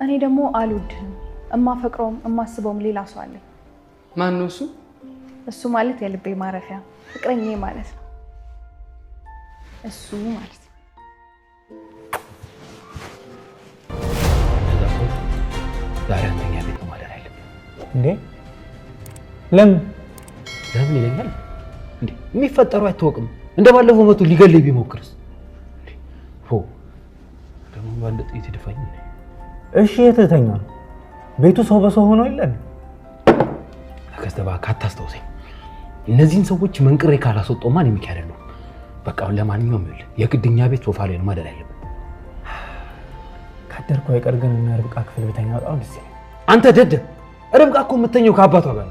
እኔ ደግሞ አልወድህም። እማፈቅረውም እማስበውም ሌላ ሰው አለ። ማን ነው እሱ? እሱ ማለት የልቤ ማረፊያ ፍቅረኛዬ ማለት ነው። እሱ ማለት ነው። ዛሬ አንተኛ ቤት ነው ማደር ያለብን። እንዴ ለምን ይለኛል እንዴ? የሚፈጠረው አይታወቅም። እንደባለፈው መቶ ሊገለኝ ቢሞክርስ? ደግሞ ባንድ ጥይት ይደፋኝ። እሺ የተተኛ ነው ቤቱ ሰው በሰው ሆኖ ይላል። አከስተባ ካታስተውሰኝ እነዚህን ሰዎች መንቅሬ ካላስወጣው ማን የሚካደለው? በቃ ለማንኛውም ይል የግድኛ ቤት ሶፋ ላይ ነው ማደር ያለብን። ካደርኩ አይቀር ግን እና ርብቃ ክፍል ቤተኛ ወጣው ደስ ይላል። አንተ ደደብ፣ ርብቃ እኮ የምትተኘው ከአባቷ ጋር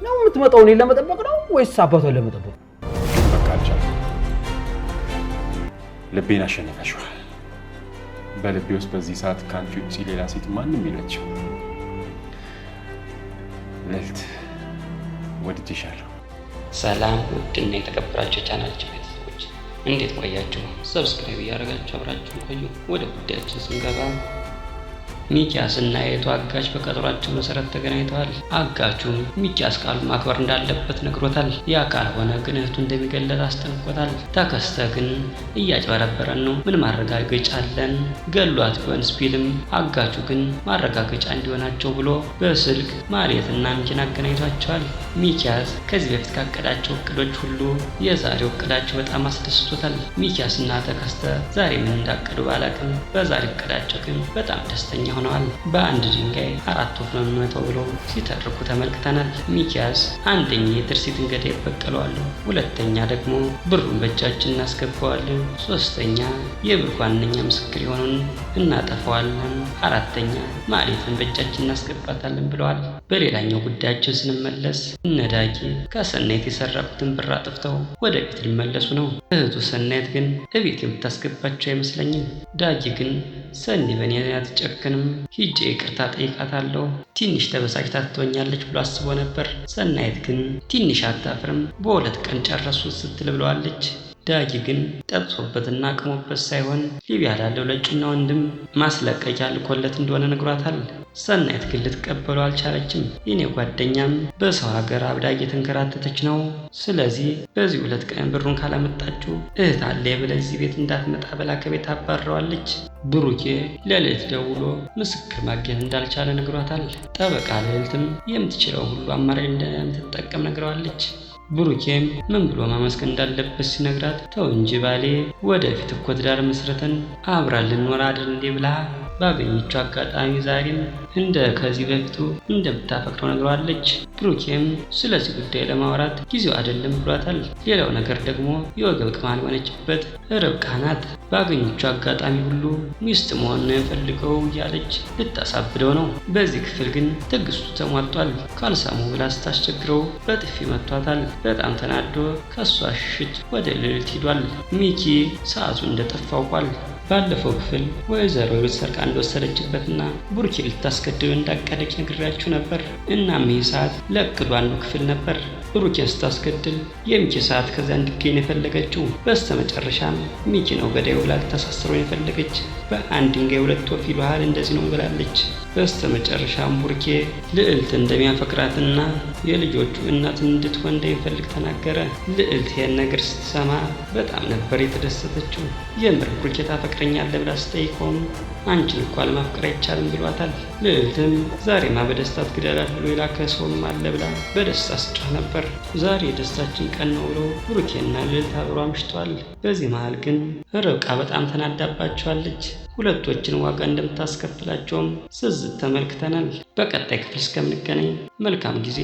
ነው የምትመጣው። እኔን ለመጠበቅ ነው ወይስ አባቷን ለመጠበቅ? በቃ አልቻልኩም። ልቤን አሸነፈሽዋል። በልቤ ውስጥ በዚህ ሰዓት ከአንቺ ውጭ ሌላ ሴት ማንም የለችም። ልዕልት ወድጄሻለሁ። ሰላም ውድና የተከበራችሁ ቻናላችን ቤተሰቦች እንዴት ቆያችሁ? ሰብስክራይብ እያደረጋችሁ አብራችሁ ቆዩ። ወደ ጉዳያችን ስንገባ ሚኪያስ እና የቱ አጋች በቀጠሯቸው መሰረት ተገናኝተዋል። አጋቹም ሚኪያስ ቃሉን ማክበር እንዳለበት ነግሮታል። ያ ካልሆነ ግን እህቱ እንደሚገለጥ አስጠንቅቆታል። ተከስተ ግን እያጭበረበረን ነው፣ ምን ማረጋገጫ አለን? ገሏት ቢሆንስ ቢልም አጋቹ ግን ማረጋገጫ እንዲሆናቸው ብሎ በስልክ ማሌትና ሚኪን አገናኝቷቸዋል። ሚኪያስ ከዚህ በፊት ካቀዳቸው እቅዶች ሁሉ የዛሬው እቅዳቸው በጣም አስደስቶታል። ሚኪያስ እና ተከስተ ዛሬ ምን እንዳቀዱ ባላቅም በዛሬው እቅዳቸው ግን በጣም ደስተኛ ሆነዋል። በአንድ ድንጋይ አራት ወፍ ነው የሚመታው ብለው ሲተርኩ ተመልክተናል። ሚኪያስ አንደኛ የትርሲትን ገዳይ በቀለዋለሁ፣ ሁለተኛ ደግሞ ብሩን በእጃችን እናስገባዋለን፣ ሶስተኛ የብሩ ዋነኛ ምስክር የሆነውን እናጠፋዋለን፣ አራተኛ ማሌትን በእጃችን እናስገባታለን ብለዋል። በሌላኛው ጉዳያችን ስንመለስ እነዳጊ ከሰናይት የሰረቁትን ብር አጥፍተው ወደ ቤት ሊመለሱ ነው። እህቱ ሰናይት ግን እቤት የምታስገባቸው አይመስለኝም። ዳጊ ግን ሰኒ በእኔ አትጨክንም፣ ሂጄ ይቅርታ ጠይቃታለሁ፣ ትንሽ ተበሳጭታ ትቶኛለች ብሎ አስቦ ነበር። ሰናይት ግን ትንሽ አታፍርም፣ በሁለት ቀን ጨረሱት ስትል ብለዋለች። ዳጊ ግን ጠጥቶበትና አቅሞበት ሳይሆን ሊቢያ ላለው ለጩና ወንድም ማስለቀቂያ ልኮለት እንደሆነ ነግሯታል። ሰናይት ግን ልትቀበለው አልቻለችም። የኔ ጓደኛም በሰው ሀገር አብዳ እየተንከራተተች ነው፣ ስለዚህ በዚህ 2 ቀን ብሩን ካላመጣችሁ እህት አለ ብለህ እዚህ ቤት እንዳትመጣ ብላ ከቤት አባረዋለች። ብሩኬ ለልዕልት ደውሎ ምስክር ማግኘት እንዳልቻለ ነግሯታል። ጠበቃ ልዕልትም የምትችለው ሁሉ አማራጭ እንደምትጠቀም ነግረዋለች። ብሩኬም ምን ብሎ ማመስገን እንዳለበት ሲነግራት ተው እንጂ ባሌ፣ ወደፊት እኮ ትዳር መስርተን አብራን ልንኖር አይደል እንዴ ብላ ባገኘችው አጋጣሚ ዛሬም እንደ ከዚህ በፊቱ እንደምታፈቅረው ነግረዋለች። ብሩኬም ስለዚህ ጉዳይ ለማውራት ጊዜው አይደለም ብሏታል። ሌላው ነገር ደግሞ የወገብ ቅማል የሆነችበት ርብቃ ናት። ባገኘችው አጋጣሚ ሁሉ ሚስት መሆን ነው የፈልገው እያለች ልታሳብደው ነው። በዚህ ክፍል ግን ትዕግስቱ ተሟጧል። ካልሳሙ ብላ ስታስቸግረው በጥፊ መቷታል። በጣም ተናዶ ከሷ ሽሽት ወደ ልዕልት ሂዷል። ሚኪ ሰዓቱ እንደጠፋ አውቋል። ባለፈው ክፍል ወይዘሮ ሩት ሰርቃ እንደወሰደችበትና ቡርኪ ልታስገድለው እንዳቀደች ነግሬያችሁ ነበር። እናም ይህ ሰዓት ለእቅዱ አንዱ ክፍል ነበር። ብሩኬን ስታስገድል የሚኪ ሰዓት ከዚያ እንዲገኝ የፈለገችው። በስተመጨረሻም ሚኪ ነው ገዳዩ ብላ ልታሳስረው የፈለገች። በአንድ ድንጋይ 2 ወፍ ይሉሃል እንደዚህ ነው ብላለች። በስተመጨረሻም ቡርኬ ልዕልት እንደሚያፈቅራትና የልጆቹ እናት እንድትሆን እንደሚፈልግ ተናገረ። ልዕልት ይህን ነገር ስትሰማ በጣም ነበር የተደሰተችው። የምር ቡርኬ ታፈቅረኛለህ ብላ ስጠይቀውም አንቺን እኮ አለማፍቀር አይቻልም ብሏታል። ልዕልትም ዛሬማ በደስታ ትግደላት ብሎ የላከ ሰውም አለ ብላ በደስታ ስጫህ ነበር። ዛሬ የደስታችን ቀን ነው ብሎ ብሩኬና ልዕልት አብሮ አምሽተዋል። በዚህ መሃል ግን ርብቃ በጣም ተናዳባቸዋለች። ሁለቶችን ዋጋ እንደምታስከፍላቸውም ስዝት ተመልክተናል። በቀጣይ ክፍል እስከምንገናኝ መልካም ጊዜ